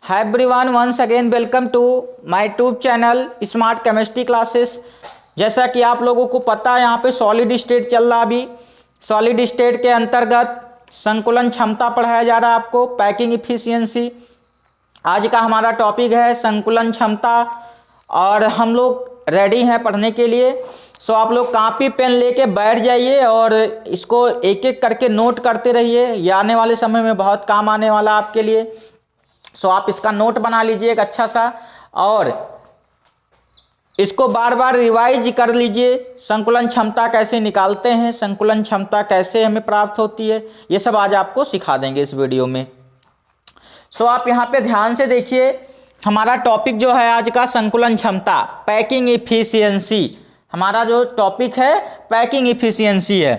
Hi everyone, once again welcome to my YouTube channel smart chemistry classes. जैसा कि आप लोगों को पता है, यहाँ पे सॉलिड स्टेट चल रहा। अभी सॉलिड स्टेट के अंतर्गत संकुलन क्षमता पढ़ाया जा रहा है आपको, पैकिंग इफिशियंसी। आज का हमारा टॉपिक है संकुलन क्षमता और हम लोग रेडी हैं पढ़ने के लिए। सो आप लोग कॉपी पेन लेके बैठ जाइए और इसको एक एक करके नोट करते रहिए। ये आने वाले समय में बहुत काम आने वाला आपके लिए। सो आप इसका नोट बना लीजिए एक अच्छा सा और इसको बार बार रिवाइज कर लीजिए। संकुलन क्षमता कैसे निकालते हैं, संकुलन क्षमता कैसे हमें प्राप्त होती है, ये सब आज आपको सिखा देंगे इस वीडियो में। सो आप यहाँ पे ध्यान से देखिए, हमारा टॉपिक जो है आज का संकुलन क्षमता, पैकिंग इफिशियंसी। हमारा जो टॉपिक है पैकिंग इफिशियंसी है।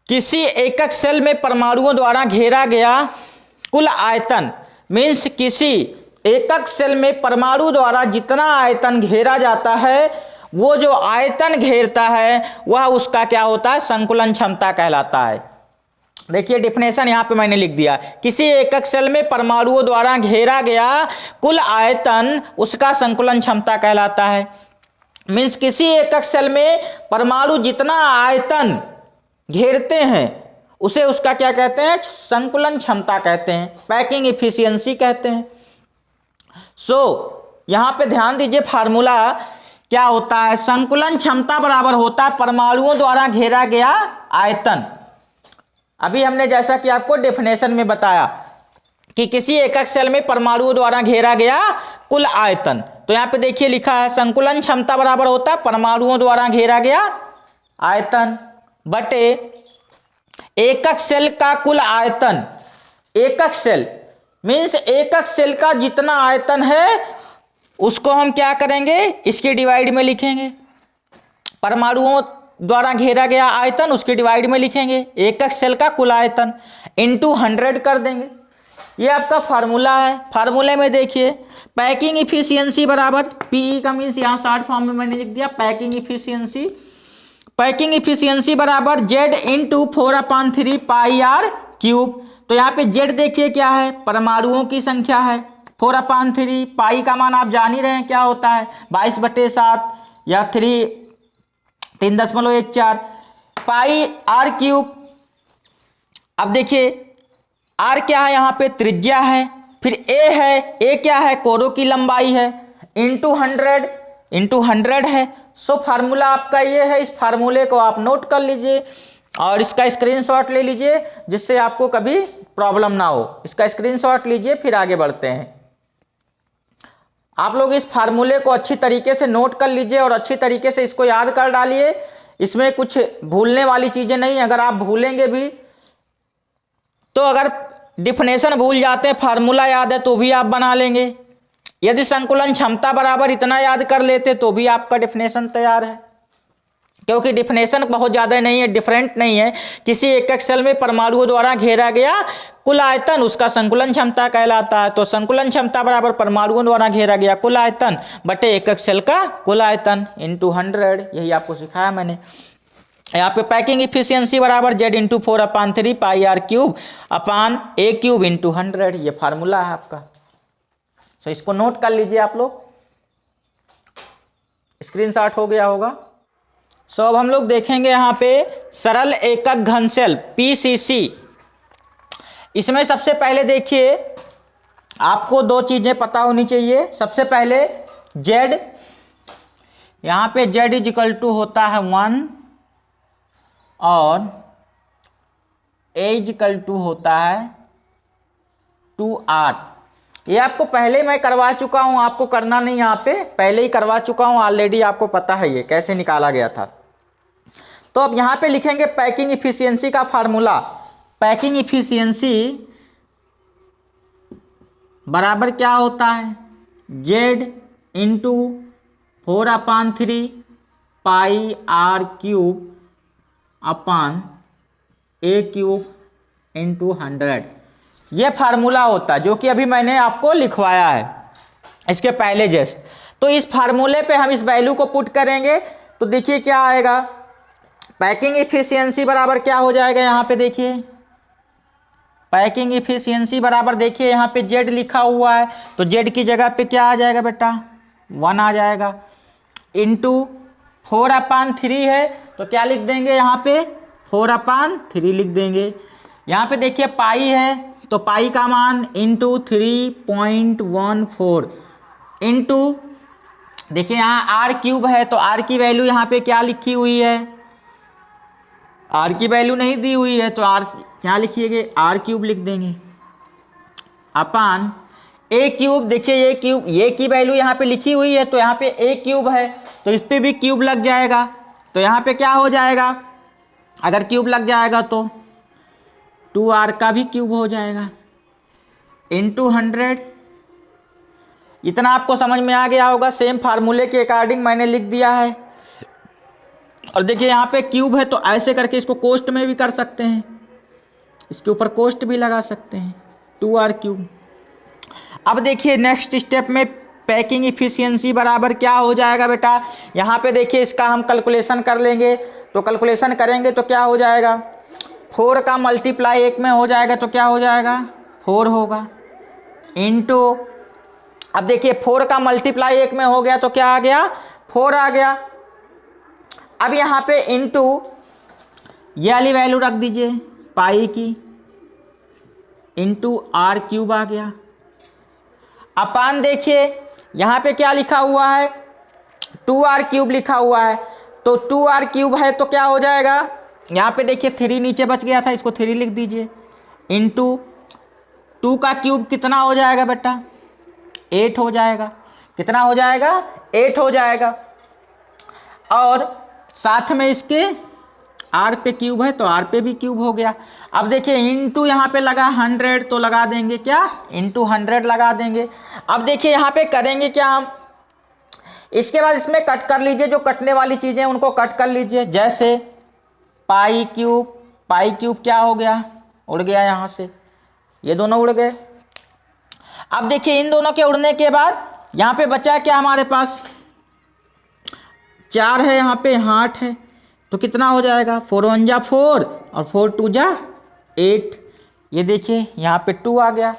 किसी एकक सेल में परमाणुओं द्वारा घेरा गया कुल आयतन, मीन्स किसी एकक सेल में परमाणु द्वारा जितना आयतन घेरा जाता है, वो जो आयतन घेरता है वह उसका क्या होता है, संकुलन क्षमता कहलाता है। देखिए डिफिनेशन यहाँ पे मैंने लिख दिया, किसी एकक सेल में परमाणुओं द्वारा घेरा गया कुल आयतन उसका संकुलन क्षमता कहलाता है। मीन्स किसी एकक सेल में परमाणु जितना आयतन घेरते हैं उसे उसका क्या कहते हैं, संकुलन क्षमता कहते हैं, पैकिंग इफिशियंसी कहते हैं। सो यहाँ पे ध्यान दीजिए, फार्मूला क्या होता है, संकुलन क्षमता बराबर होता है परमाणुओं द्वारा घेरा गया आयतन। अभी हमने जैसा कि आपको डेफिनेशन में बताया कि किसी एकक सेल में परमाणुओं द्वारा घेरा गया कुल आयतन, तो यहाँ पे देखिए लिखा है संकुलन क्षमता बराबर होता है परमाणुओं द्वारा घेरा गया आयतन बटे एकक सेल का कुल आयतन। एकक सेल मीन्स एकक सेल का जितना आयतन है उसको हम क्या करेंगे, इसके डिवाइड में लिखेंगे। परमाणुओं द्वारा घेरा गया आयतन उसके डिवाइड में लिखेंगे, एकक सेल का कुल आयतन इंटू 100 कर देंगे। ये आपका फार्मूला है। फार्मूले में देखिए पैकिंग इफिशियंसी बराबर पीई का मीन्स यहाँ शॉर्ट फॉर्म में मैंने लिख दिया पैकिंग इफिशियंसी। पैकिंग इफिशियंसी बराबर Z into 4/3 pi r cube. तो यहाँ पे जेड देखिए क्या है, परमाणुओं की संख्या है, 4/3 पाई का मान आप जान ही रहे हैं क्या होता है, 22/7 या 3.14 पाई आर क्यूब। अब देखिए आर क्या है, यहाँ पे त्रिज्या है, फिर ए है, ए क्या है, कोरों की लंबाई है, इंटू 100 है। सो फार्मूला आपका ये है। इस फार्मूले को आप नोट कर लीजिए और इसका स्क्रीनशॉट ले लीजिए जिससे आपको कभी प्रॉब्लम ना हो। इसका स्क्रीनशॉट लीजिए, फिर आगे बढ़ते हैं। आप लोग इस फार्मूले को अच्छी तरीके से नोट कर लीजिए और अच्छी तरीके से इसको याद कर डालिए। इसमें कुछ भूलने वाली चीजें नहीं। अगर आप भूलेंगे भी तो अगर डिफिनेशन भूल जाते हैं, फार्मूला याद है तो भी आप बना लेंगे। यदि संकुलन क्षमता बराबर इतना याद कर लेते तो भी आपका डिफिनेशन तैयार है, क्योंकि डिफिनेशन बहुत ज़्यादा नहीं है, डिफरेंट नहीं है। किसी एकक सेल में परमाणुओं द्वारा घेरा गया कुल आयतन उसका संकुलन क्षमता कहलाता है। तो संकुलन क्षमता बराबर परमाणुओं द्वारा घेरा गया कुल आयतन बटे एकक सेल का कुल आयतन इंटू 100। यही आपको सिखाया मैंने। यहाँ पे पैकिंग इफिशियंसी बराबर Z into 4/3 pi r cube upon a cube into 100। ये फार्मूला है आपका। सो इसको नोट कर लीजिए आप लोग, स्क्रीनशॉट हो गया होगा। सो अब हम लोग देखेंगे यहाँ पे सरल एकक घन सेल पीसीसी। इसमें सबसे पहले देखिए आपको दो चीजें पता होनी चाहिए। सबसे पहले जेड, यहाँ पे जेड इज इक्वल टू होता है 1 और ए इज इक्वल टू होता है 2r। ये आपको पहले मैं करवा चुका हूं, आपको करना नहीं, यहाँ पे पहले ही करवा चुका हूं ऑलरेडी, आपको पता है ये कैसे निकाला गया था। तो अब यहाँ पे लिखेंगे पैकिंग इफिशियंसी का फार्मूला। पैकिंग इफिशियंसी बराबर क्या होता है, Z into 4/3 pi r cube upon a cube into 100। ये फार्मूला होता है जो कि अभी मैंने आपको लिखवाया है इसके पहले जस्ट। तो इस फार्मूले पे हम इस वैल्यू को पुट करेंगे तो देखिए क्या आएगा, पैकिंग इफिशियंसी बराबर क्या हो जाएगा, यहाँ पे देखिए पैकिंग इफिशियंसी बराबर देखिए यहाँ पे जेड लिखा हुआ है, तो जेड की जगह पे क्या आ जाएगा बेटा 1 आ जाएगा, इंटू 4/3 है तो क्या लिख देंगे यहाँ पे 4/3 लिख देंगे। यहाँ पे देखिए पाई है तो पाई का मान इंटू 3.14 इंटू देखिए यहाँ आर क्यूब है तो आर की वैल्यू यहाँ पे क्या लिखी हुई है, आर की वैल्यू नहीं दी हुई है तो आर क्या लिखिएगा आर क्यूब लिख देंगे अपान ए क्यूब। देखिए ये क्यूब ये की वैल्यू यहाँ पे लिखी हुई है तो यहाँ पे ए क्यूब है तो इस पे भी क्यूब लग जाएगा, तो यहाँ पे क्या हो जाएगा अगर क्यूब लग जाएगा तो 2r का भी क्यूब हो जाएगा इंटू 100। इतना आपको समझ में आ गया होगा, सेम फार्मूले के अकॉर्डिंग मैंने लिख दिया है। और देखिए यहाँ पे क्यूब है तो ऐसे करके इसको कोष्ट में भी कर सकते हैं, इसके ऊपर कोष्ट भी लगा सकते हैं 2r क्यूब। अब देखिए नेक्स्ट स्टेप में पैकिंग इफिशियंसी बराबर क्या हो जाएगा बेटा, यहाँ पे देखिए इसका हम कैलकुलेशन कर लेंगे, तो कैलकुलेशन करेंगे तो क्या हो जाएगा 4 का मल्टीप्लाई 1 में हो जाएगा तो क्या हो जाएगा 4 होगा इंटू अब देखिए 4 का मल्टीप्लाई 1 में हो गया तो क्या आ गया 4 आ गया। अब यहाँ पे इंटू ये वाली वैल्यू रख दीजिए पाई की इंटू आर क्यूब आ गया अपान देखिए यहाँ पे क्या लिखा हुआ है 2r क्यूब लिखा हुआ है, तो 2r क्यूब है तो क्या हो जाएगा यहाँ पे देखिए 3 नीचे बच गया था इसको 3 लिख दीजिए इंटू 2 का क्यूब कितना हो जाएगा बेटा 8 हो जाएगा, कितना हो जाएगा 8 हो जाएगा। और साथ में इसके r पे क्यूब है तो r पे भी क्यूब हो गया। अब देखिए इंटू यहाँ पे लगा 100 तो लगा देंगे क्या इंटू 100 लगा देंगे। अब देखिए यहाँ पे करेंगे क्या हम, इसके बाद इसमें कट कर लीजिए, जो कटने वाली चीज़ें उनको कट कर लीजिए, जैसे पाई क्यूब क्या हो गया उड़ गया यहाँ से, ये दोनों उड़ गए। अब देखिए इन दोनों के उड़ने के बाद यहाँ पे बचा क्या हमारे पास 4 है, यहाँ पे 8 है तो कितना हो जाएगा 4 1 जा 4 और 4 2 जा 8। ये देखिए यहाँ पे 2 आ गया।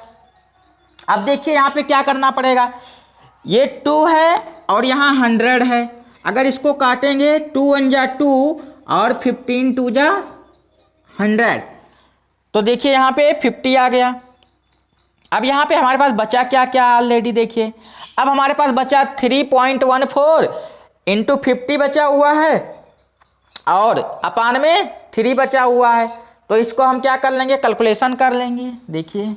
अब देखिए यहाँ पे क्या करना पड़ेगा, ये 2 है और यहाँ 100 है, अगर इसको काटेंगे 2 1 जा 2 और 15 2 जा 100 तो देखिए यहाँ पे 50 आ गया। अब यहाँ पे हमारे पास बचा क्या क्या ऑलरेडी देखिए, अब हमारे पास बचा 3.14 इंटू 50 बचा हुआ है और अपान में 3 बचा हुआ है, तो इसको हम क्या कर लेंगे कैलकुलेशन कर लेंगे। देखिए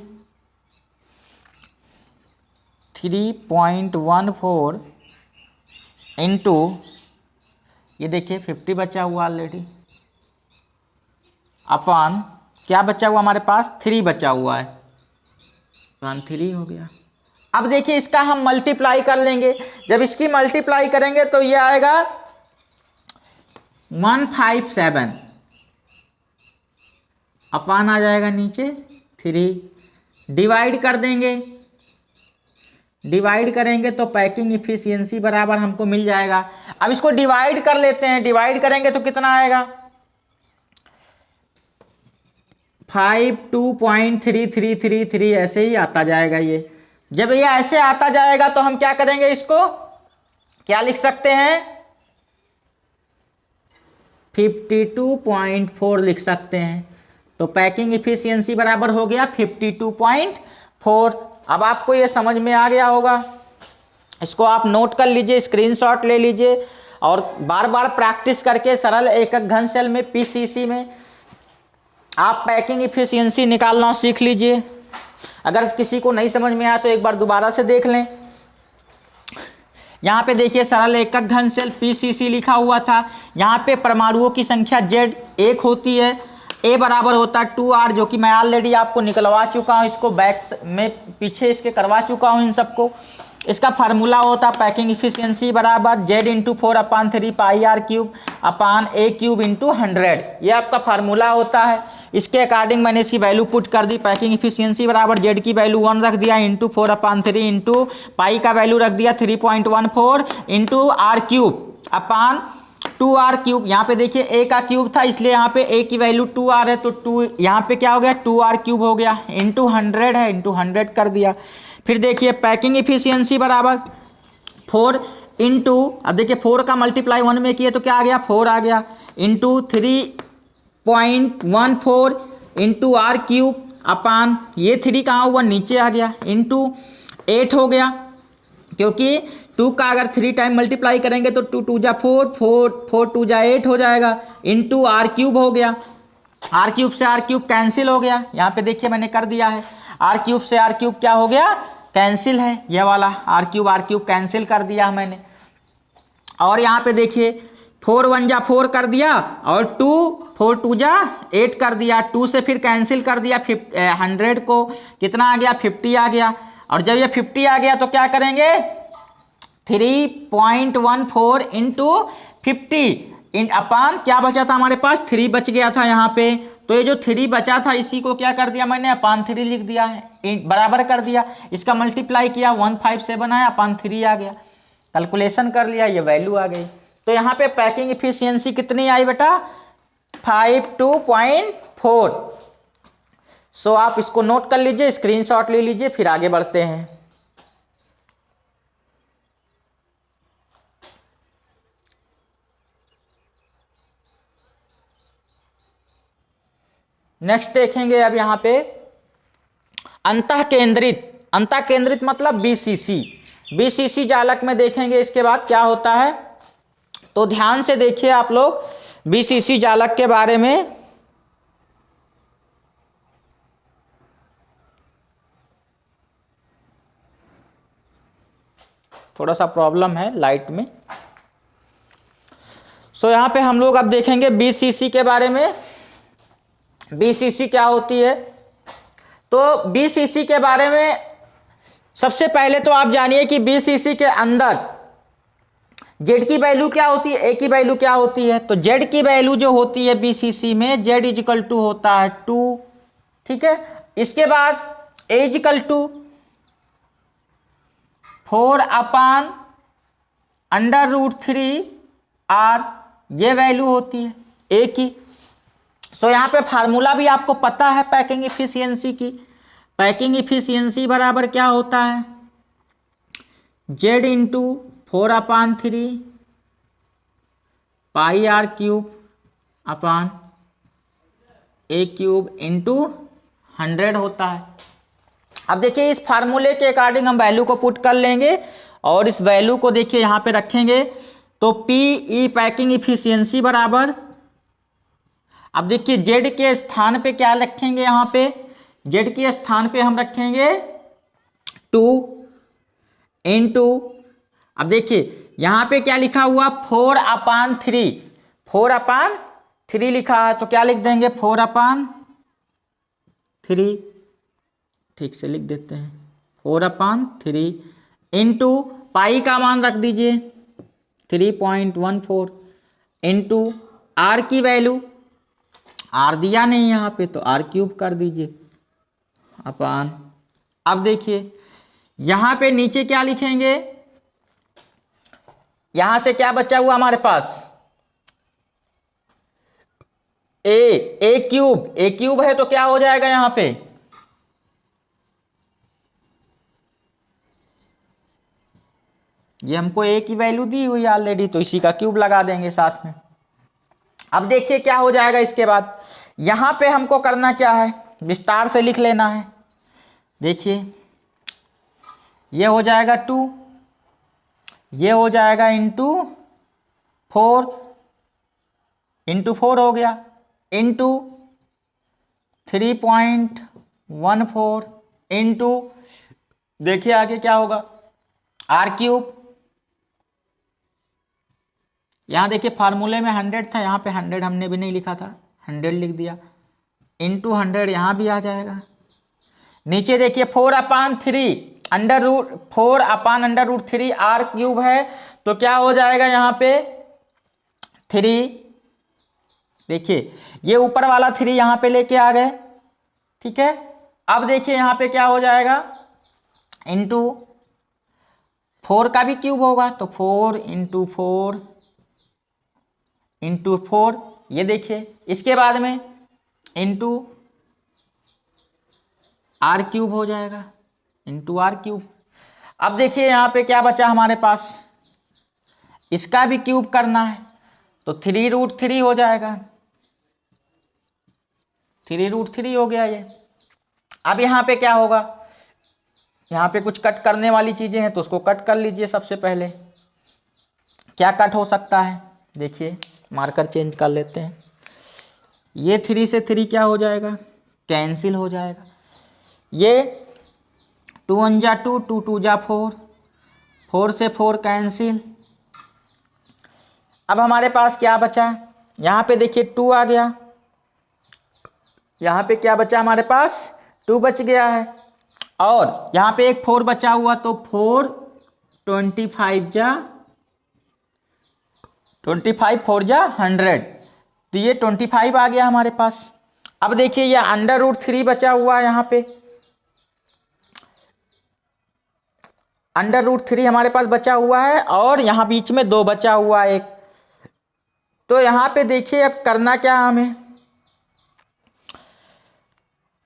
3.14 इंटू ये देखिए 50 बचा हुआ ऑलरेडी अपान क्या बचा हुआ हमारे पास 3 बचा हुआ है, 3 हो गया। अब देखिए इसका हम मल्टीप्लाई कर लेंगे, जब इसकी मल्टीप्लाई करेंगे तो ये आएगा 157 अपान आ जाएगा नीचे 3, डिवाइड कर देंगे, डिवाइड करेंगे तो पैकिंग इफिशियंसी बराबर हमको मिल जाएगा। अब इसको डिवाइड कर लेते हैं, डिवाइड करेंगे तो कितना आएगा 52.3333 ऐसे ही आता जाएगा। ये जब ये ऐसे आता जाएगा तो हम क्या करेंगे, इसको क्या लिख सकते हैं 52.4 लिख सकते हैं, तो पैकिंग इफिशियंसी बराबर हो गया 52.4। अब आपको ये समझ में आ गया होगा, इसको आप नोट कर लीजिए, स्क्रीनशॉट ले लीजिए और बार बार प्रैक्टिस करके सरल एकक घन सेल में पीसीसी में आप पैकिंग इफिशियंसी निकालना सीख लीजिए। अगर किसी को नहीं समझ में आया तो एक बार दोबारा से देख लें। यहाँ पे देखिए सरल एकक घन सेल पीसीसी लिखा हुआ था, यहाँ पे परमाणुओं की संख्या Z 1 होती है, A बराबर होता है 2R, जो कि मैं ऑलरेडी आपको निकलवा चुका हूँ, इसको बैक में पीछे इसके करवा चुका हूँ इन सबको। इसका फार्मूला होता पैकिंग इफिशियंसी बराबर Z into 4/3 pi R cube upon A cube into 100, ये आपका फार्मूला होता है। इसके अकॉर्डिंग मैंने इसकी वैल्यू पुट कर दी, पैकिंग इफिशियंसी बराबर Z की वैल्यू 1 रख दिया इंटू 4/3 इंटू पाई का वैल्यू रख दिया 3.14 इंटू R क्यूब अपान 2r क्यूब, यहाँ पे देखिए a का क्यूब था इसलिए यहाँ पे a की वैल्यू 2r है, तो 2 यहाँ पे क्या हो गया 2r क्यूब हो गया, इंटू 100 है, इंटू 100 कर दिया। फिर देखिए पैकिंग इफिशियंसी बराबर 4 इंटू, अब देखिए 4 का मल्टीप्लाई 1 में किए तो क्या आ गया 4 आ गया, into 3.14 into r cube upon ये 3 कहाँ हुआ नीचे आ गया, इंटू 8 हो गया, क्योंकि 2 का अगर 3 टाइम मल्टीप्लाई करेंगे तो 2 2 जा 4, 4 2 जा 8 हो जाएगा, इंटू आर क्यूब हो गया, आर क्यूब से आर क्यूब कैंसिल हो गया, यहाँ पे देखिए मैंने कर दिया है, आर क्यूब से आर क्यूब क्या हो गया कैंसिल है, यह वाला आर क्यूब कैंसिल कर दिया मैंने। और यहाँ पे देखिए 4 1 जा 4 कर दिया और 2 4 2 जा 8 कर दिया, 2 से फिर कैंसिल कर दिया, 100 को कितना आ गया 50 आ गया, और जब ये 50 आ गया तो क्या करेंगे 3.14 इंटू 50 अपान क्या बचा था हमारे पास 3 बच गया था यहाँ पे, तो ये जो 3 बचा था इसी को क्या कर दिया मैंने अपान 3 लिख दिया है, बराबर कर दिया, इसका मल्टीप्लाई किया 157 आया अपान 3 आ गया, कैलकुलेशन कर लिया ये वैल्यू आ गई। तो यहाँ पे पैकिंग इफिशियंसी कितनी आई बेटा 52.4। सो आप इसको नोट कर लीजिए, स्क्रीनशॉट ले लीजिए, फिर आगे बढ़ते हैं। नेक्स्ट देखेंगे अब यहाँ पे अंतः केंद्रित मतलब बीसीसी जालक में देखेंगे इसके बाद क्या होता है। तो ध्यान से देखिए आप लोग बीसीसी जालक के बारे में। थोड़ा सा प्रॉब्लम है लाइट में। सो यहाँ पे हम लोग अब देखेंगे बीसीसी के बारे में। बीसीसी क्या होती है, तो बीसीसी के बारे में सबसे पहले तो आप जानिए कि बीसीसी के अंदर जेड की वैल्यू क्या होती है, ए की वैल्यू क्या होती है। तो जेड की वैल्यू जो होती है बीसीसी में जेड इजिकल टू होता है 2, ठीक है। इसके बाद ए इजिकल टू 4 अपान √3 आर, ये वैल्यू होती है ए की। सो यहाँ पे फार्मूला भी आपको पता है पैकिंग इफिशियंसी की। पैकिंग इफिशियंसी बराबर क्या होता है Z into 4 upon 3 pi r cube upon a cube into 100 होता है। अब देखिए इस फार्मूले के अकॉर्डिंग हम वैल्यू को पुट कर लेंगे और इस वैल्यू को देखिए यहाँ पे रखेंगे। तो पी ई पैकिंग इफिशियंसी बराबर, अब देखिए जेड के स्थान पे क्या रखेंगे, यहाँ पे जेड के स्थान पे हम रखेंगे 2 इंटू, अब देखिए यहाँ पे क्या लिखा हुआ 4 अपान 3, 4 अपान 3 लिखा है, तो क्या लिख देंगे 4 अपान 3, ठीक से लिख देते हैं 4 अपान 3 इंटू पाई का मान रख दीजिए 3.14 इंटू आर की वैल्यू, आर दिया नहीं यहाँ पे तो आर क्यूब कर दीजिए अपान। अब देखिए यहाँ पे नीचे क्या लिखेंगे, यहां से क्या बचा हुआ हमारे पास ए क्यूब है तो क्या हो जाएगा यहाँ पे ये हमको ए की वैल्यू दी हुई ऑलरेडी, तो इसी का क्यूब लगा देंगे साथ में। अब देखिए क्या हो जाएगा इसके बाद, यहां पे हमको करना क्या है विस्तार से लिख लेना है। देखिए ये हो जाएगा 2, ये हो जाएगा इंटू 4 हो गया इंटू 3.14 इंटू, देखिए आगे क्या होगा आर क्यूब। यहाँ देखिए फार्मूले में 100 था, यहाँ पे 100 हमने भी नहीं लिखा था, 100 लिख दिया इंटू 100 यहाँ भी आ जाएगा। नीचे देखिए 4 अपान 3 4 अपान √3 आर क्यूब है तो क्या हो जाएगा यहाँ पे 3, देखिए ये ऊपर वाला 3 यहाँ पे लेके आ गए, ठीक है। अब देखिए यहाँ पे क्या हो जाएगा इंटू 4 का भी क्यूब होगा तो 4 इंटू 4 इंटू 4, ये देखिए। इसके बाद में इंटू आर क्यूब हो जाएगा, इंटू आर क्यूब। अब देखिए यहाँ पे क्या बचा हमारे पास, इसका भी क्यूब करना है तो 3√3 हो जाएगा, 3√3 हो गया ये। अब यहाँ पे क्या होगा, यहाँ पे कुछ कट करने वाली चीज़ें हैं तो उसको कट कर लीजिए। सबसे पहले क्या कट हो सकता है, देखिए मार्कर चेंज कर लेते हैं। ये 3 से 3 क्या हो जाएगा, कैंसिल हो जाएगा। ये 2 1 जा 2, 2 2 जा 4, 4 से 4 कैंसिल। अब हमारे पास क्या बचा, यहाँ पे देखिए 2 आ गया, यहाँ पे क्या बचा हमारे पास, 2 बच गया है। और यहाँ पे एक 4 बचा हुआ तो 4 25 जा 25, 4 जा 100, तो ये 25 आ गया हमारे पास। अब देखिए ये √3 बचा हुआ है, यहाँ पे √3 हमारे पास बचा हुआ है और यहाँ बीच में 2 बचा हुआ है एक। तो यहाँ पे देखिए अब करना क्या हमें,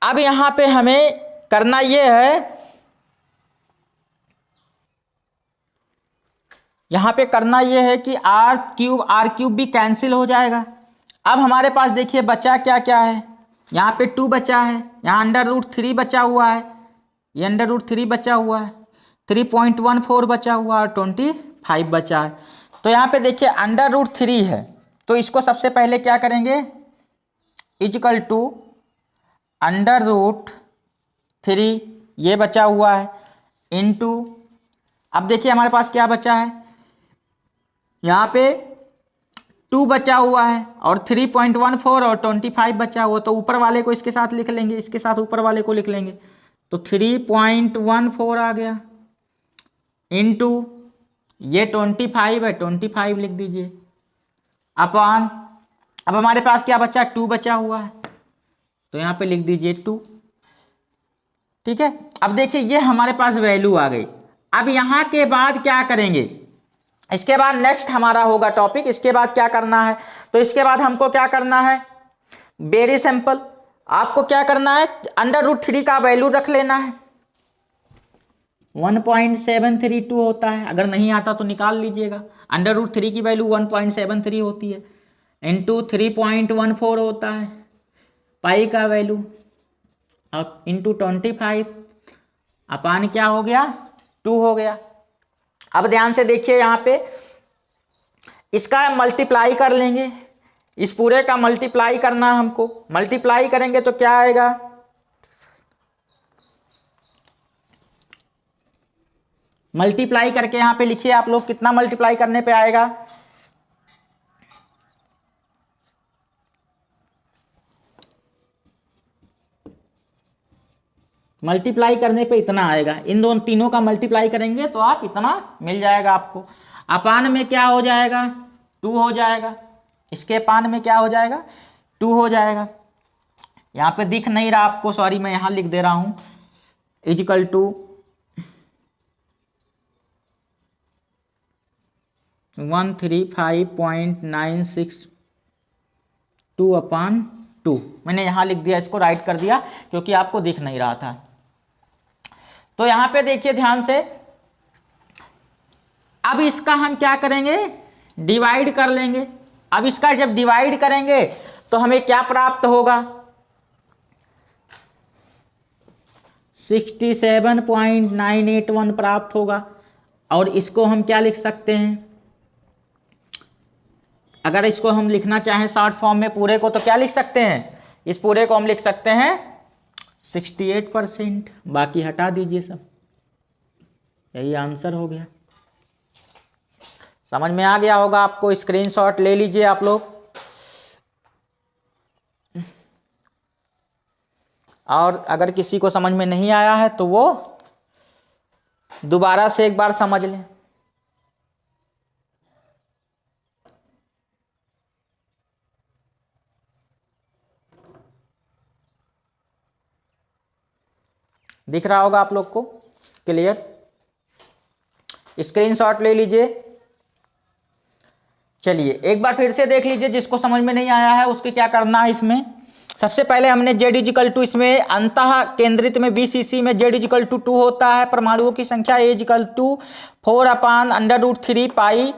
अब यहाँ पे हमें करना ये है, यहाँ पे करना ये है कि आर क्यूब भी कैंसिल हो जाएगा। अब हमारे पास देखिए बचा क्या क्या है, यहाँ पे 2 बचा है, यहाँ √3 बचा हुआ है, ये √3 बचा हुआ है, 3.14 बचा हुआ है और 25 बचा है। तो यहाँ पे देखिए √3 है तो इसको सबसे पहले क्या करेंगे, इक्वल टू √3 ये बचा हुआ है इनटू, अब देखिए हमारे पास क्या बचा है, यहाँ पे 2 बचा हुआ है और 3.14 और 25 बचा हुआ, तो ऊपर वाले को इसके साथ लिख लेंगे, इसके साथ ऊपर वाले को लिख लेंगे, तो 3.14 आ गया इनटू ये 25 है, 25 लिख दीजिए अपॉन, अब हमारे पास क्या बचा, 2 बचा हुआ है तो यहाँ पे लिख दीजिए 2, ठीक है। अब देखिए ये हमारे पास वैल्यू आ गई। अब यहाँ के बाद क्या करेंगे, इसके बाद नेक्स्ट हमारा होगा टॉपिक, इसके बाद क्या करना है, तो इसके बाद हमको क्या करना है, वेरी सिंपल, आपको क्या करना है, √3 का वैल्यू रख लेना है, 1.732 होता है, अगर नहीं आता तो निकाल लीजिएगा। √3 की वैल्यू 1.73 होती है, इंटू 3.14 होता है पाई का वैल्यू, अब इंटू 25 अपान क्या हो गया, 2 हो गया। अब ध्यान से देखिए यहाँ पे इसका मल्टीप्लाई कर लेंगे, इस पूरे का मल्टीप्लाई करना हमको, मल्टीप्लाई करेंगे तो क्या आएगा, मल्टीप्लाई करके यहाँ पे लिखिए आप लोग, कितना मल्टीप्लाई करने पे आएगा, मल्टीप्लाई करने पे इतना आएगा, इन दोनों तीनों का मल्टीप्लाई करेंगे तो आप इतना मिल जाएगा आपको। अपान में क्या हो जाएगा, 2 हो जाएगा, इसके अपान में क्या हो जाएगा, 2 हो जाएगा। यहाँ पे दिख नहीं रहा आपको, सॉरी, मैं यहाँ लिख दे रहा हूँ, इक्वल टू 135.962/2, मैंने यहाँ लिख दिया, इसको राइट कर दिया क्योंकि आपको दिख नहीं रहा था। तो यहाँ पे देखिए ध्यान से, अब इसका हम क्या करेंगे, डिवाइड कर लेंगे। अब इसका जब डिवाइड करेंगे तो हमें क्या प्राप्त होगा, 67.981 प्राप्त होगा। और इसको हम क्या लिख सकते हैं, अगर इसको हम लिखना चाहें शॉर्ट फॉर्म में पूरे को तो क्या लिख सकते हैं, इस पूरे को हम लिख सकते हैं 68%, बाकी हटा दीजिए सब, यही आंसर हो गया। समझ में आ गया होगा आपको, स्क्रीनशॉट ले लीजिए आप लोग, और अगर किसी को समझ में नहीं आया है तो वो दोबारा से एक बार समझ लें। दिख रहा होगा आप लोग को क्लियर, स्क्रीनशॉट ले लीजिए। चलिए एक बार फिर से देख लीजिए, जिसको समझ में नहीं आया है उसके क्या करना है। इसमें सबसे पहले हमने z इजिकल टू, इसमें अंतः केंद्रित में BCC में z इजिकल टू 2 होता है, परमाणुओं की संख्या A equal to 4/√3 pi.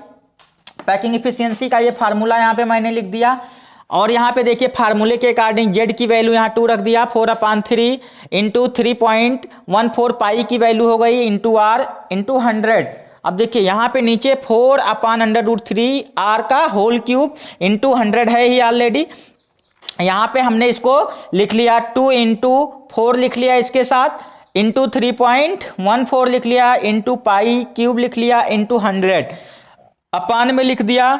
Packing efficiency का ये फार्मूला यहाँ पे मैंने लिख दिया, और यहाँ पे देखिए फार्मूले के अकॉर्डिंग z की वैल्यू यहाँ 2 रख दिया, 4/3 इंटू 3.14 पाई की वैल्यू हो गई इंटू r इंटू 100। अब देखिए यहाँ पे नीचे 4/√3 r का होल क्यूब इंटू 100 है ही ऑलरेडी। यहाँ पे हमने इसको लिख लिया 2 इंटू 4 लिख लिया, इसके साथ इंटू 3.14 लिख लिया, इंटू पाई क्यूब लिख लिया, इंटू 100 अपान में लिख दिया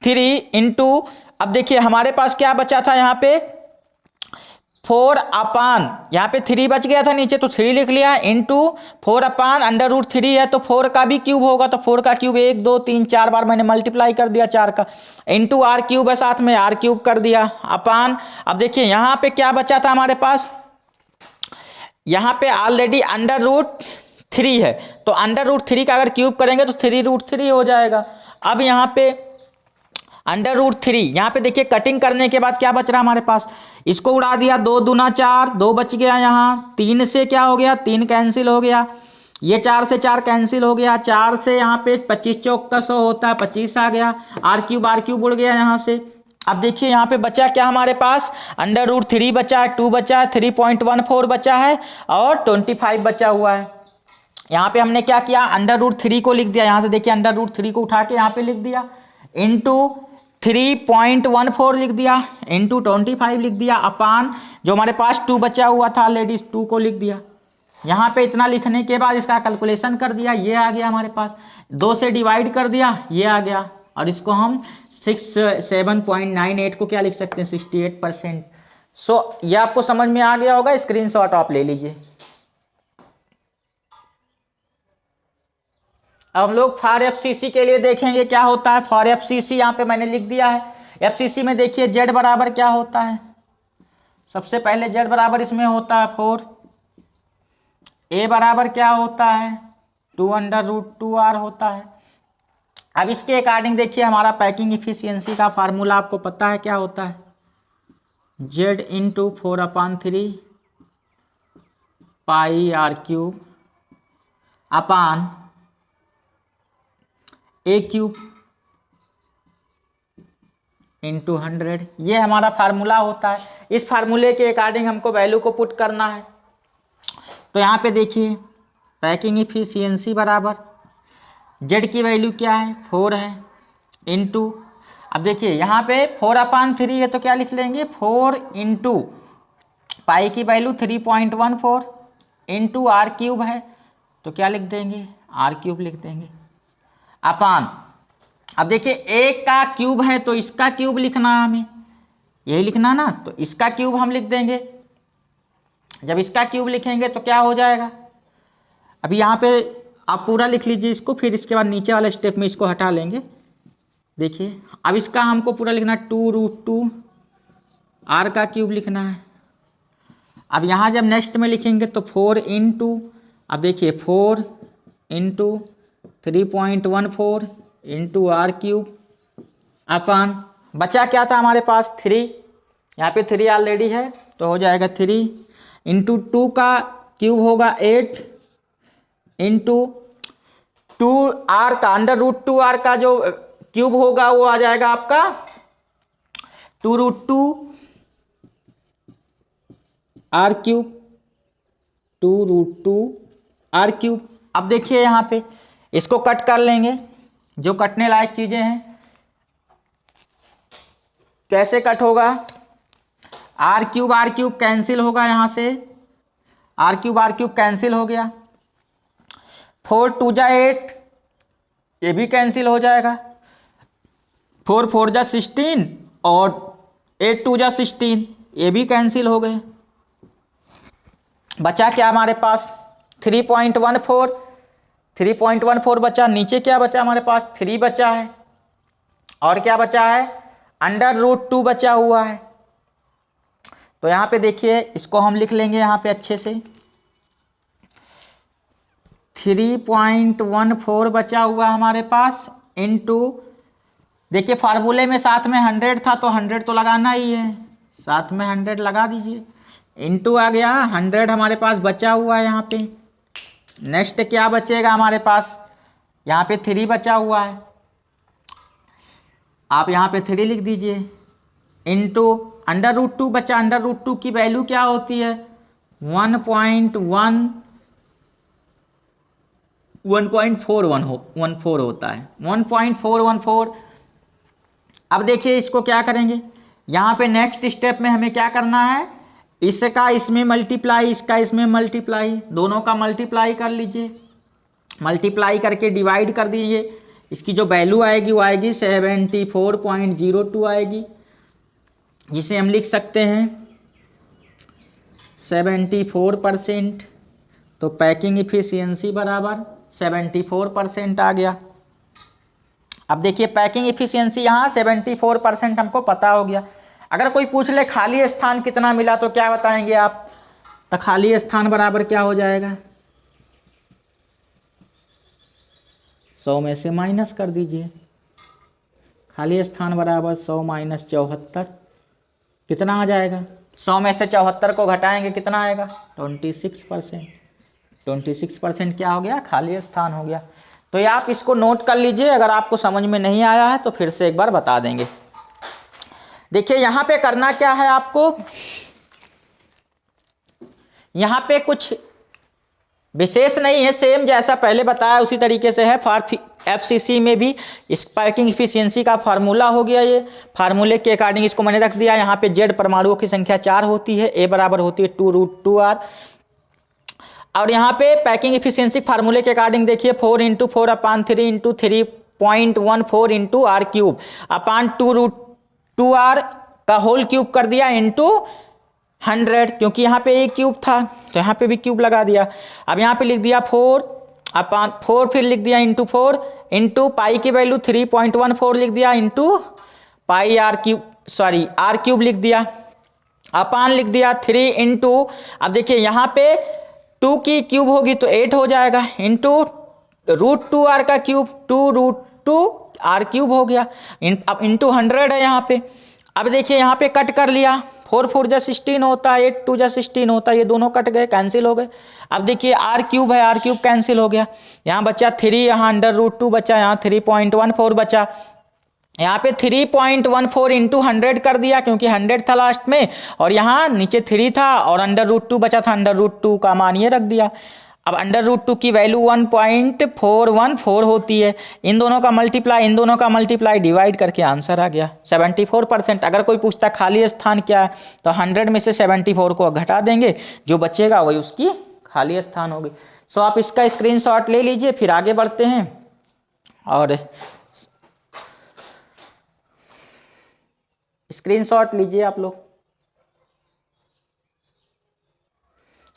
3 इंटू। अब देखिए हमारे पास क्या बचा था यहाँ पे 4 अपान, यहाँ पे 3 बच गया था नीचे तो 3 लिख लिया, इंटू 4/√3 है तो 4 का भी क्यूब होगा, तो 4 का क्यूब 1 2 3 4 बार मैंने मल्टीप्लाई कर दिया 4 का, इंटू r क्यूब है साथ में r क्यूब कर दिया अपान। अब देखिए यहाँ पे क्या बचा था हमारे पास, यहाँ पे ऑलरेडी √3 है, तो √3 का अगर क्यूब करेंगे तो 3√3 हो जाएगा। अब यहाँ पे √3, यहाँ पे देखिए कटिंग करने के बाद क्या बच रहा हमारे पास, इसको उड़ा दिया, 2 दूना 4, 2 बच गया, यहाँ 3 से क्या हो गया 3 कैंसिल हो गया, ये 4 से 4 कैंसिल हो गया, 4 से यहाँ पे 25 चौक का 100 होता है, 25 आ गया, r क्यूब उड़ गया यहाँ से। अब देखिए यहाँ पे बचा क्या हमारे पास, √3 बचा है, 2 बचा है, 3.14 बचा है और 25 बचा हुआ है। यहाँ पे हमने क्या किया, √3 को लिख दिया, यहाँ से देखिए √3 को उठा के यहाँ पे लिख दिया, इंटू 3.14 लिख दिया, इंटू 25 लिख दिया, अपान जो हमारे पास 2 बचा हुआ था ऑलरेडी 2 को लिख दिया। यहाँ पे इतना लिखने के बाद इसका कैलकुलेशन कर दिया, ये आ गया हमारे पास, 2 से डिवाइड कर दिया, ये आ गया, और इसको हम 7.98 को क्या लिख सकते हैं 68%। सो ये आपको समझ में आ गया होगा, स्क्रीनशॉट आप ले लीजिए। अब हम लोग फॉर FCC के लिए देखेंगे क्या होता है। फॉर FCC यहाँ पे मैंने लिख दिया है, FCC में देखिए z बराबर क्या होता है, सबसे पहले z बराबर इसमें होता है 4, a बराबर क्या होता है 2√2r होता है। अब इसके अकॉर्डिंग देखिए हमारा पैकिंग इफिशियंसी का फार्मूला आपको पता है क्या होता है, z into 4/3 pi r cube upon a cube into 100, ये हमारा फार्मूला होता है। इस फार्मूले के अकॉर्डिंग हमको वैल्यू को पुट करना है। तो यहाँ पे देखिए पैकिंग इफिशियंसी बराबर z की वैल्यू क्या है 4 है, इंटू, अब देखिए यहाँ पे 4/3 है तो क्या लिख लेंगे 4 इंटू पाई की वैल्यू 3.14 इंटू r क्यूब है तो क्या लिख देंगे r क्यूब लिख देंगे अपान। अब देखिए एक का क्यूब है तो इसका क्यूब लिखना है, हमें यही लिखना ना, तो इसका क्यूब हम लिख देंगे। जब इसका क्यूब लिखेंगे तो क्या हो जाएगा, अभी यहाँ पे आप पूरा लिख लीजिए इसको, फिर इसके बाद नीचे वाले स्टेप में इसको हटा लेंगे। देखिए अब इसका हमको पूरा लिखना है 2√2 r का क्यूब लिखना है। अब यहाँ जब नेक्स्ट में लिखेंगे तो 4 इंटू, अब देखिए 4 इंटू 3.14 इंटू r क्यूब अपान, बचा क्या था हमारे पास 3, यहाँ पे 3 ऑलरेडी है तो हो जाएगा 3 इंटू 2 का क्यूब होगा 8 इंटू 2r का √2r का जो क्यूब होगा वो आ जाएगा आपका 2√2 r क्यूब 2√2 r क्यूब। अब देखिए यहाँ पे इसको कट कर लेंगे, जो कटने लायक चीजें हैं। कैसे कट होगा, r क्यूब कैंसिल होगा, यहाँ से r क्यूब कैंसिल हो गया, 4 2 जा 8 ये भी कैंसिल हो जाएगा, 4 4 जा 16 और 8 2 जा 16 ये भी कैंसिल हो गए। बचा क्या हमारे पास 3.14 बचा, नीचे क्या बचा हमारे पास 3 बचा है और क्या बचा है √2 बचा हुआ है। तो यहाँ पे देखिए इसको हम लिख लेंगे यहाँ पे अच्छे से, 3.14 बचा हुआ हमारे पास इंटू देखिए फार्मूले में साथ में 100 था तो 100 तो लगाना ही है, साथ में 100 लगा दीजिए। इनटू आ गया 100 हमारे पास बचा हुआ है यहाँ पे। नेक्स्ट क्या बचेगा हमारे पास, यहाँ पे 3 बचा हुआ है, आप यहाँ पे 3 लिख दीजिए। इनटू √2 बचा, √2 की वैल्यू क्या होती है 1.14 होता है, 1.414। अब देखिए इसको क्या करेंगे, यहाँ पे नेक्स्ट स्टेप में हमें क्या करना है, इसका इसमें मल्टीप्लाई, इसका इसमें मल्टीप्लाई, दोनों का मल्टीप्लाई कर लीजिए। मल्टीप्लाई करके डिवाइड कर दीजिए, इसकी जो वैल्यू आएगी वो आएगी 74.02 आएगी, जिसे हम लिख सकते हैं 74%। तो पैकिंग इफिशियंसी बराबर 74% आ गया। अब देखिए पैकिंग इफिशियंसी यहाँ 74% हमको पता हो गया। अगर कोई पूछ ले खाली स्थान कितना मिला तो क्या बताएंगे आप, तो खाली स्थान बराबर क्या हो जाएगा, 100 में से माइनस कर दीजिए। खाली स्थान बराबर 100 माइनस 74, कितना आ जाएगा, 100 में से 74 को घटाएंगे कितना आएगा 26%। 26% क्या हो गया, खाली स्थान हो गया। तो ये आप इसको नोट कर लीजिए, अगर आपको समझ में नहीं आया है तो फिर से एक बार बता देंगे। देखिए यहाँ पे करना क्या है आपको, यहाँ पे कुछ विशेष नहीं है, सेम जैसा पहले बताया उसी तरीके से है। FCC में भी इस पैकिंग इफिशियंसी का फार्मूला हो गया, ये फार्मूले के अकॉर्डिंग इसको मैंने रख दिया। यहाँ पे Z परमाणुओं की संख्या 4 होती है, A बराबर होती है 2√2R। और यहाँ पे पैकिंग इफिशियंसी फार्मूले के अकॉर्डिंग देखिए 4 × 4/3 × 3.14 × R³ अपान 2√2R का होल क्यूब कर दिया इंटू 100, क्योंकि यहाँ पे एक क्यूब था तो यहाँ पे भी क्यूब लगा दिया। अब यहाँ पे लिख दिया 4/4, फिर लिख दिया इंटू 4 इंटू पाई की वैल्यू 3.14 लिख दिया इंटू पाई R³ लिख दिया, अपान लिख दिया 3 इंटू, अब देखिए यहाँ पे 2 की क्यूब होगी तो 8 हो जाएगा, इंटू √2R का क्यूब 2√2R³ हो गया। अब इंटू 100 है यहाँ पे। अब देखिए यहाँ पे कट कर लिया, 4 4 जा 16 होता है, 8 2 जा 16 होता है, ये दोनों कट गए, कैंसिल हो गए। अब देखिए R³ है, R³ कैंसिल हो गया, यहाँ बचा 3, यहाँ √2 बचा, यहाँ 3.14 बचा। यहाँ पे 3.14 इंटू 100 कर दिया क्योंकि 100 था लास्ट में, और यहाँ नीचे 3 था और √2 बचा था, √2 का मान ये रख दिया। अब √2 की वैल्यू 1.414 होती है, इन दोनों का मल्टीप्लाई, इन दोनों का मल्टीप्लाई, डिवाइड करके आंसर आ गया 74%। अगर कोई पूछता खाली स्थान क्या है तो 100 में से 74 को घटा देंगे, जो बचेगा वही उसकी खाली स्थान होगी। सो आप इसका स्क्रीनशॉट ले लीजिए, फिर आगे बढ़ते हैं। और स्क्रीनशॉट लीजिए आप लोग।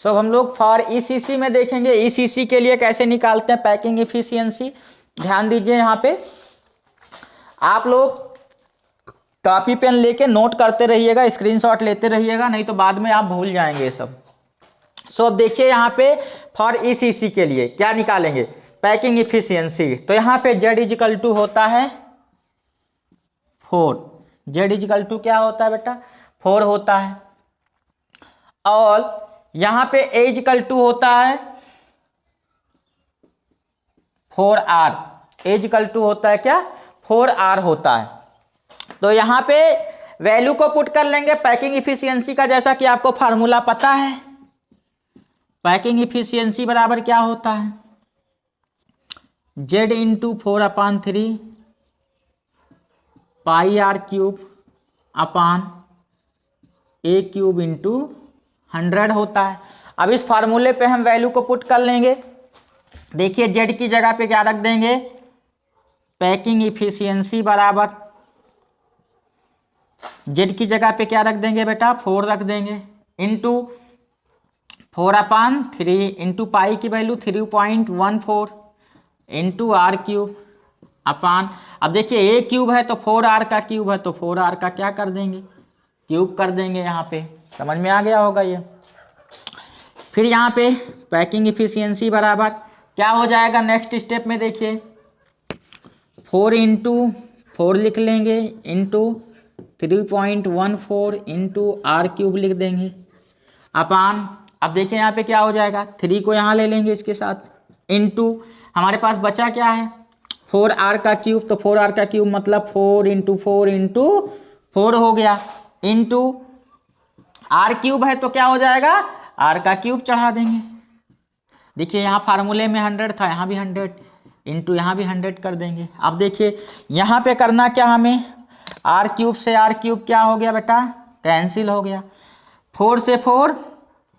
सो हम लोग फॉर ECC में देखेंगे ECC के लिए कैसे निकालते हैं पैकिंग इफिशियंसी। ध्यान दीजिए, यहाँ पे आप लोग कॉपी पेन लेके नोट करते रहिएगा, स्क्रीनशॉट लेते रहिएगा, नहीं तो बाद में आप भूल जाएंगे ये सब। सो अब देखिए यहाँ पे फॉर ECC के लिए क्या निकालेंगे पैकिंग इफिशियंसी। तो यहाँ पे Z होता है 4, Z क्या होता है बेटा 4 होता है, और यहाँ पे A होता है 4R, A होता है क्या 4R होता है। तो यहाँ पे वैल्यू को पुट कर लेंगे पैकिंग इफिशियंसी का, जैसा कि आपको फार्मूला पता है। पैकिंग इफिशियंसी बराबर क्या होता है Z × 4/3 पाई R³ अपान A³ इंटू 100 होता है। अब इस फार्मूले पे हम वैल्यू को पुट कर लेंगे। देखिए Z की जगह पे क्या रख देंगे, पैकिंग इफिशियंसी बराबर Z की जगह पे क्या रख देंगे बेटा 4 रख देंगे, इंटू 4/3 इंटू पाई की वैल्यू 3.14 इंटू R³ अपान, अब देखिए A³ है तो 4R का क्यूब है तो 4R का क्या कर देंगे क्यूब कर देंगे। यहाँ पे समझ में आ गया होगा ये। फिर यहाँ पे पैकिंग इफिशियंसी बराबर क्या हो जाएगा नेक्स्ट स्टेप में, देखिए 4 × 4 लिख लेंगे इंटू 3.14 इंटू आर क्यूब लिख देंगे अपान, अब देखिए यहाँ पे क्या हो जाएगा, 3 को यहाँ ले लेंगे इसके साथ इंटू हमारे पास बचा क्या है 4r का क्यूब, तो 4r का क्यूब मतलब 4 इंटू 4 हो गया इंटू आर क्यूब है तो क्या हो जाएगा r का क्यूब चढ़ा देंगे। देखिए यहाँ फार्मूले में 100 था, यहाँ भी 100 इंटू यहाँ भी 100 कर देंगे। अब देखिए यहाँ पे करना क्या हमें, आर क्यूब से आर क्यूब क्या हो गया बेटा कैंसिल हो गया, 4 से 4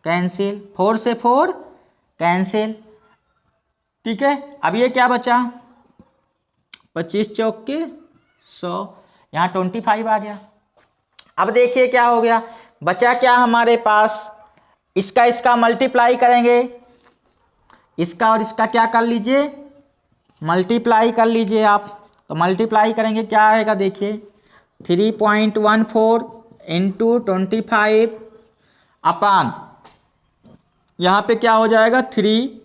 कैंसिल, 4 से 4 कैंसिल, ठीक है। अब ये क्या बचा 25 चौक के 100, यहाँ 25 आ गया। अब देखिए क्या हो गया, बचा क्या हमारे पास, इसका मल्टीप्लाई करेंगे, इसका और इसका क्या कर लीजिए मल्टीप्लाई कर लीजिए आप, तो मल्टीप्लाई करेंगे क्या आएगा देखिए 3.14 इंटू 25 अपान यहाँ पे क्या हो जाएगा 3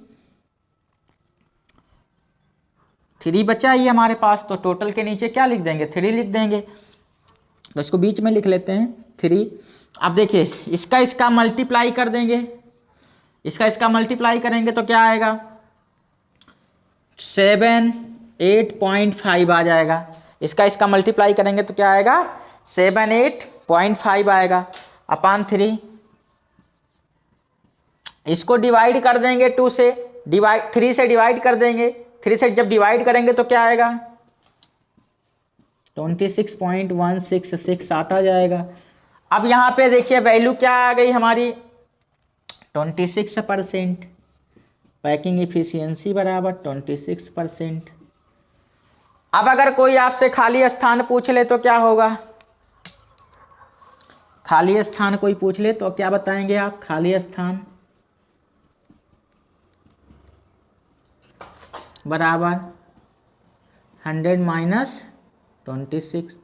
बचा ही हमारे पास, तो टोटल के नीचे क्या लिख देंगे 3 लिख देंगे, तो इसको बीच में लिख लेते हैं 3। अब देखिए इसका मल्टीप्लाई कर देंगे, इसका मल्टीप्लाई करेंगे तो क्या आएगा 78.5 आ जाएगा, इसका मल्टीप्लाई करेंगे तो क्या आएगा 78.5 आएगा अपान 3, इसको डिवाइड कर देंगे 2 से, 3 से डिवाइड कर देंगे, 3 से जब डिवाइड करेंगे तो क्या आएगा 26.166 आता जाएगा। अब यहाँ पे देखिए वैल्यू क्या आ गई हमारी 26%, पैकिंग इफिशियंसी बराबर 26%। अब अगर कोई आपसे खाली स्थान पूछ ले तो क्या होगा, खाली स्थान कोई पूछ ले तो क्या बताएंगे आप, खाली स्थान बराबर 100 माइनस 26,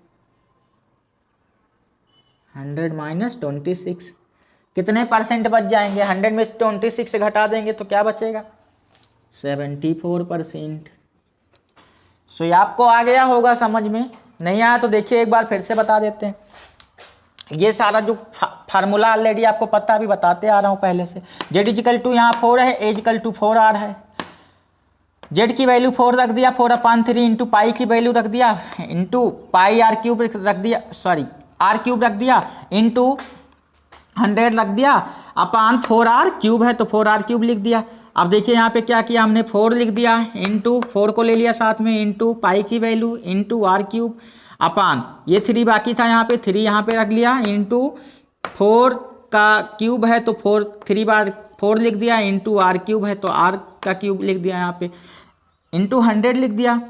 100 माइनस 26 कितने परसेंट बच जाएंगे, 100 में 26 से घटा देंगे तो क्या बचेगा 74%। सो ये आपको आ गया होगा समझ में, नहीं आया तो देखिए एक बार फिर से बता देते हैं। ये सारा जो फार्मूला ऑलरेडी आपको पता, अभी बताते आ रहा हूँ पहले से। जेड इजिकल टू यहाँ 4 है, ए इजिकल टू 4r है, जेड की वैल्यू 4 रख दिया, 4/3 इंटू पाई की वैल्यू रख दिया इंटू पाई आर क्यूब रख दिया, सॉरी आर क्यूब रख दिया इंटू 100 रख दिया अपान 4r क्यूब है तो 4r क्यूब लिख दिया। अब देखिए यहाँ पे क्या किया हमने 4 लिख दिया इंटू 4 को ले लिया साथ में इंटू पाई की value into r cube upon ये 3 बाकी था यहाँ पे 3 यहाँ पे रख लिया इंटू 4 का क्यूब है तो 3 बार 4 लिख दिया इंटू आर क्यूब है तो आर का क्यूब लिख दिया यहाँ पे इंटू 100 लिख दिया।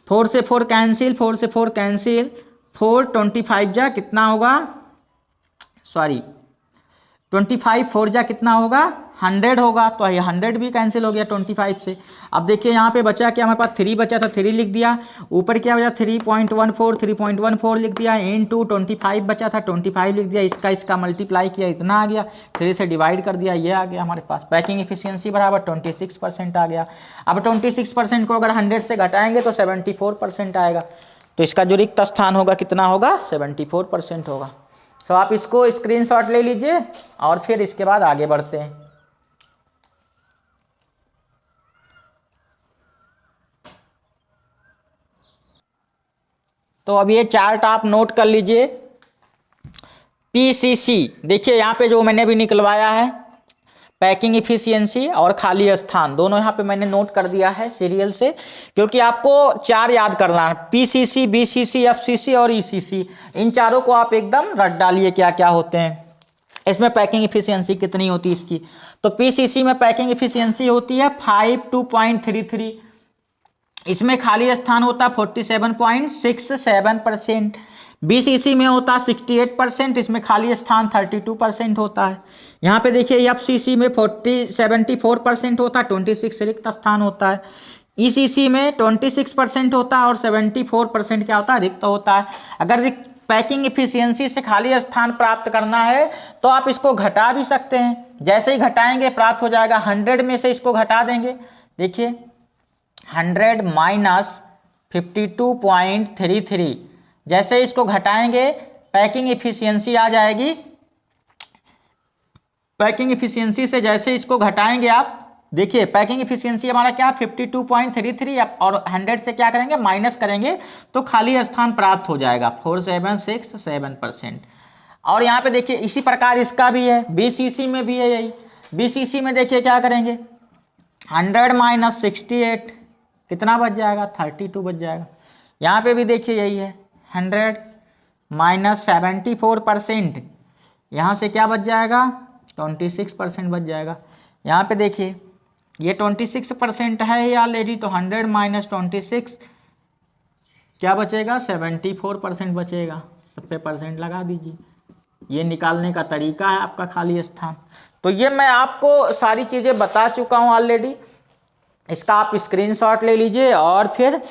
4 से 4 कैंसिल, 4 से 4 कैंसिल, 4 जा कितना होगा, सॉरी 25 4 जा कितना होगा 100 होगा, तो ये 100 भी कैंसिल हो गया 25 से। अब देखिए यहाँ पे बचा क्या हमारे पास 3 बचा था 3 लिख दिया, ऊपर क्या बचा 3.14 लिख दिया इंटू 25 बचा था 25 लिख दिया, इसका मल्टीप्लाई किया इतना आ गया, 3 से डिवाइड कर दिया ये आ गया हमारे पास। पैकिंग एफिशिएंसी बराबर 26% आ गया। अब 26% को अगर 100 से घटाएंगे तो 74% आएगा, तो इसका जो रिक्त स्थान होगा कितना होगा 74% होगा। तो आप इसको स्क्रीनशॉट ले लीजिए और फिर इसके बाद आगे बढ़ते हैं। तो अब ये चार्ट आप नोट कर लीजिए। पीसीसी देखिए यहाँ पे जो मैंने भी निकलवाया है, पैकिंग इफिशियंसी और खाली स्थान दोनों यहाँ पे मैंने नोट कर दिया है सीरियल से, क्योंकि आपको 4 याद करना है, पीसीसी, बीसीसी, एफसीसी और ईसीसी, इन चारों को आप एकदम रट डालिए क्या क्या होते हैं, इसमें पैकिंग इफिशियंसी कितनी होती है इसकी। तो पीसीसी में पैकिंग इफिशियंसी होती है 52.33, इसमें खाली स्थान होता है 47.67%, बीसीसी में होता है 68%, इसमें खाली स्थान 32% होता है। यहाँ पे देखिए एफसीसी में 74% होता है, 26 रिक्त स्थान होता है। ईसीसी में 26% होता है और 74% क्या होता है रिक्त होता है। अगर पैकिंग इफिशियंसी से खाली स्थान प्राप्त करना है तो आप इसको घटा भी सकते हैं, जैसे ही घटाएंगे प्राप्त हो जाएगा। 100 में से इसको घटा देंगे, देखिए 100 माइनस 52.33 जैसे ही इसको घटाएंगे पैकिंग इफिशियंसी आ जाएगी। पैकिंग इफिशियंसी से जैसे इसको घटाएंगे आप देखिए पैकिंग इफिशियंसी हमारा क्या 52.33 और 100 से क्या करेंगे माइनस करेंगे तो खाली स्थान प्राप्त हो जाएगा 4767%। और यहाँ पे देखिए इसी प्रकार इसका भी है, बीसीसी में भी है यही। बीसीसी में देखिए क्या करेंगे 100 माइनस 68 कितना बच जाएगा 32 बच जाएगा। यहाँ पे भी देखिए यही है 100 माइनस 74%, यहाँ से क्या बच जाएगा 26% बच जाएगा। यहाँ पे देखिए ये 26% है ये ऑलरेडी, तो 100 माइनस 26 क्या बचेगा 74% बचेगा। सब पे परसेंट लगा दीजिए, ये निकालने का तरीका है आपका खाली स्थान। तो ये मैं आपको सारी चीज़ें बता चुका हूँ ऑलरेडी, इसका आप स्क्रीनशॉट ले लीजिए और फिर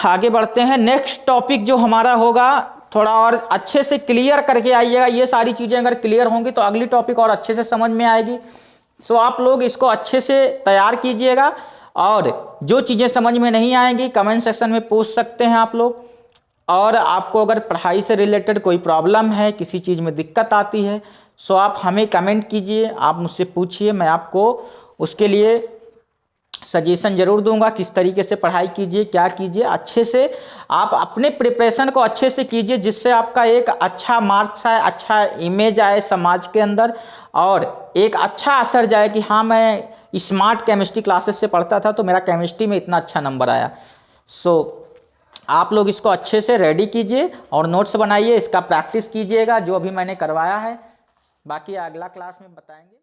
आगे बढ़ते हैं। नेक्स्ट टॉपिक जो हमारा होगा थोड़ा और अच्छे से क्लियर करके आइएगा, ये सारी चीज़ें अगर क्लियर होंगी तो अगली टॉपिक और अच्छे से समझ में आएगी। सो आप लोग इसको अच्छे से तैयार कीजिएगा और जो चीज़ें समझ में नहीं आएंगी कमेंट सेक्शन में पूछ सकते हैं आप लोग। और आपको अगर पढ़ाई से रिलेटेड कोई प्रॉब्लम है, किसी चीज़ में दिक्कत आती है, सो आप हमें कमेंट कीजिए, आप मुझसे पूछिए, मैं आपको उसके लिए सजेशन जरूर दूंगा किस तरीके से पढ़ाई कीजिए, क्या कीजिए। अच्छे से आप अपने प्रिपरेशन को अच्छे से कीजिए जिससे आपका एक अच्छा मार्क्स आए, अच्छा इमेज आए समाज के अंदर और एक अच्छा असर जाए कि हाँ मैं स्मार्ट केमिस्ट्री क्लासेस से पढ़ता था तो मेरा केमिस्ट्री में इतना अच्छा नंबर आया। सो आप लोग इसको अच्छे से रेडी कीजिए और नोट्स बनाइए, इसका प्रैक्टिस कीजिएगा जो अभी मैंने करवाया है। बाकी अगला क्लास में बताएंगे।